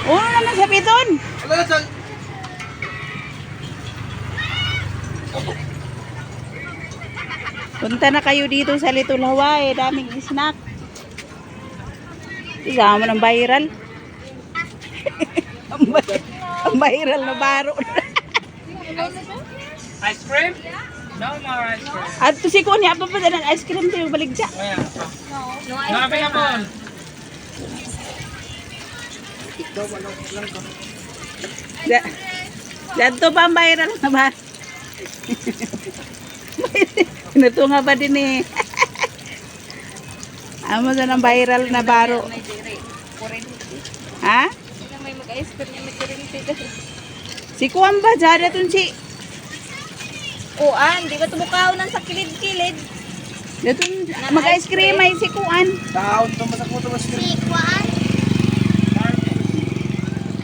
Uno naman sa piton. Punta na kayo dito sa Little Hawaii. Daming snack. Isama ng viral. Ang viral na baro. Ice cream? No more ice cream. At to si Kuya, pa pa ng ice cream tayo baligja. Where? No No available. Dito pa ang viral na ba? Pinutunga ba din eh? Amo sa ng viral na baro. May dire. 40. Ha? May mag-ice cream na mag-40. Si Kuwan ba? Diyada tun si... Kuan, di ba tumukaw ng sa kilid-kilid? Datun mag-ice cream ay si Kuwan. Taon to masak mo to mas cream. Si Kuan?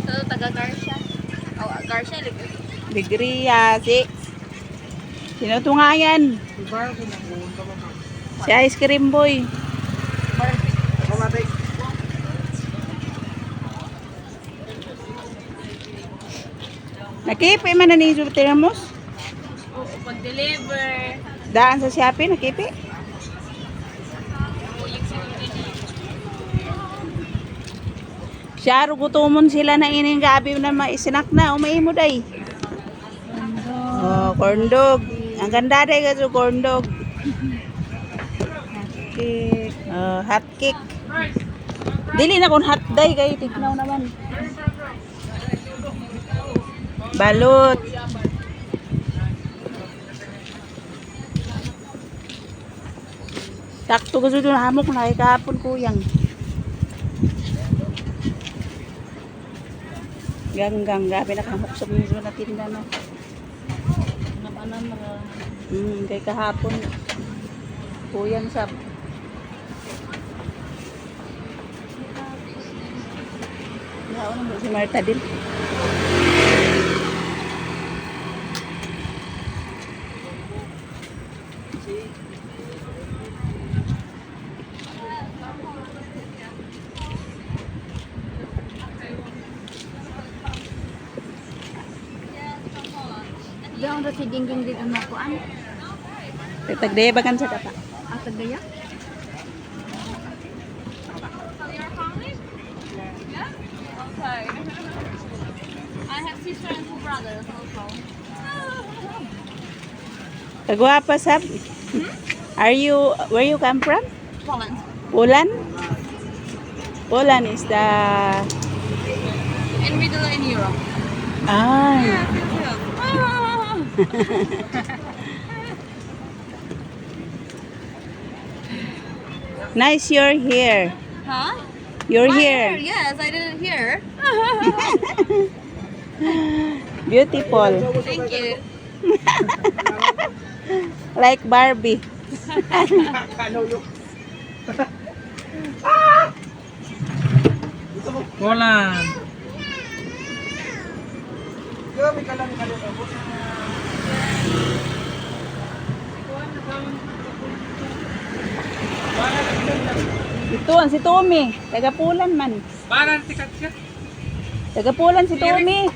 Ito, taga Garcia. Oh, Garcia, libre. Ligriya si... Sino to nga yan? Si Ice Cream Boy. Nakipi man na ni Termos. Oo, pag-deliver. Daan sa Shopee, nakipi. Siya, gutumon sila na ining gabi na maisinak na. Umay mo day. Oh, corn dog. Ang ganda day kasi corn dog. Hot cake. Dili na kung hot day kayo. Tignaw naman. Balot. Takto ko doon hamok na kay kahapon kuyang. Ganggang gabi nakamok sa mismo na tinda na. Napanan mga... Kay kahapon kuyang sab. Naon mo si Marta din. Diyan ra si Dingging din ang nakuan. Tagdebagan sa kata. Ang tagaya? Okay. I have sister and two brothers also. Kagwapa sab. Where you come from? Poland. Poland? Poland is the... In middle in Europe. Ah. Nice you're here. Huh? You're My here. hair, yes, I didn't hear. Beautiful. Thank you. Like Barbie. Poland. Ito ang si Tommy. Taga-Pulan man. Para tikat siya. Taga-Pulan si Tommy.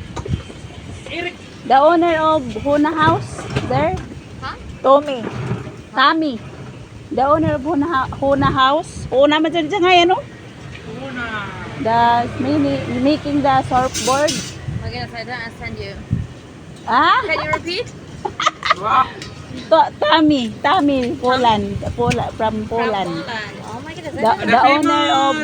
Eric. The owner of Huna House. There. Huh? Tommy. Tommy. The owner of Huna House. Una man dyan ngayon, no? Una. The making the surfboard. Okay, I don't understand you. Ah? Can you repeat? Wow. Tommy, Poland, from Poland. Oh my goodness. The owner of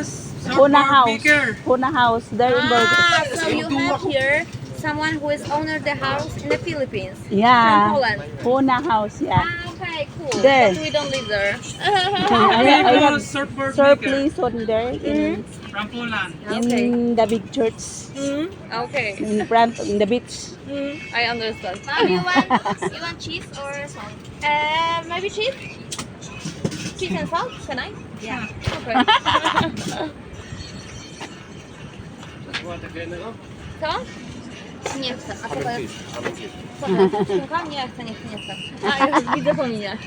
Huna House. Huna House, there in Burgos. So you have here someone who is owner the house in the Philippines. Yeah. From Poland. Huna House, yeah. Okay, cool. There. But we don't live there. I have surfboard surplus on there from Poland. in the big church, Okay. in front, in the beach. I understand. You want cheese or salt? Maybe cheese. Cheese and salt? Can I? Yeah. Okay. Co? Nie chcę. A co to jest? Szynka? Nie chcę, nie chcę. A, już widzę po minie.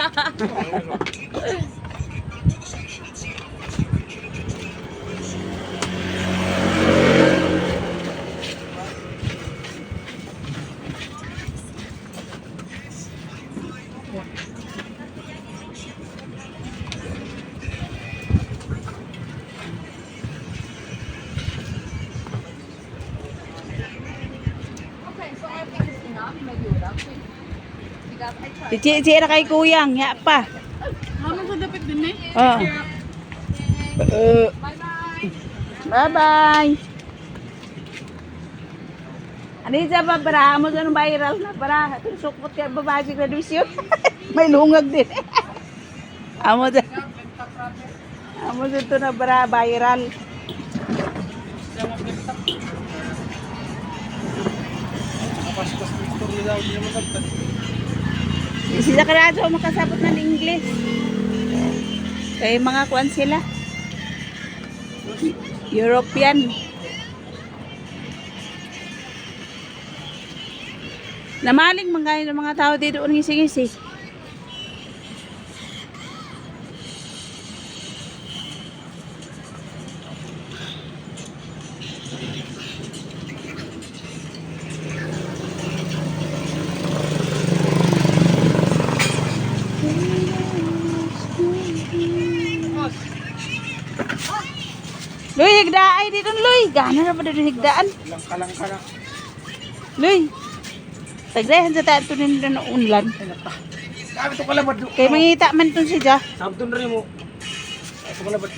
Cici-cici na kay kuyang, ya pa. Ano sa dapat din eh? Oh. Bye-bye. Ano sa ba, para? Amo sa nung viral na, para. Sukot ka, babaji graduation. May lungag din. Amo sa ito na, para, viral. Sila karado makasabot ng English. Kaya mga kuan sila. European. Namaling mga ng mga tao dito ang ngisi-ngisi. Luy, higdaay dito, Luy. Gana na ba dito higdaan? Lang ka lang. Luy. Tagdahan sa tato nila na unlan. Sabi ito kalabad. Kaya mangita man itong siya. Sabi ito rin mo. Ito kalabad.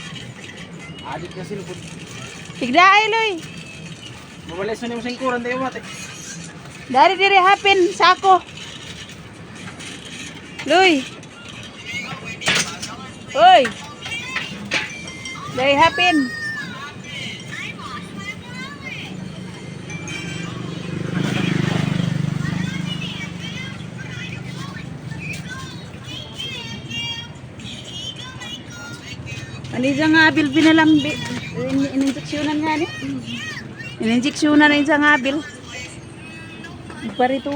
Adik na sila po. Higdaay, Luy. Mawalis na yung singkuran tayo mati. Dari diri hapin, sako. Luy. Uy. Dari hapin. Ano yung nga abil binalambi? Ininjeksyonan nga ni. Ininjeksyonan na yung nga abil. Parito.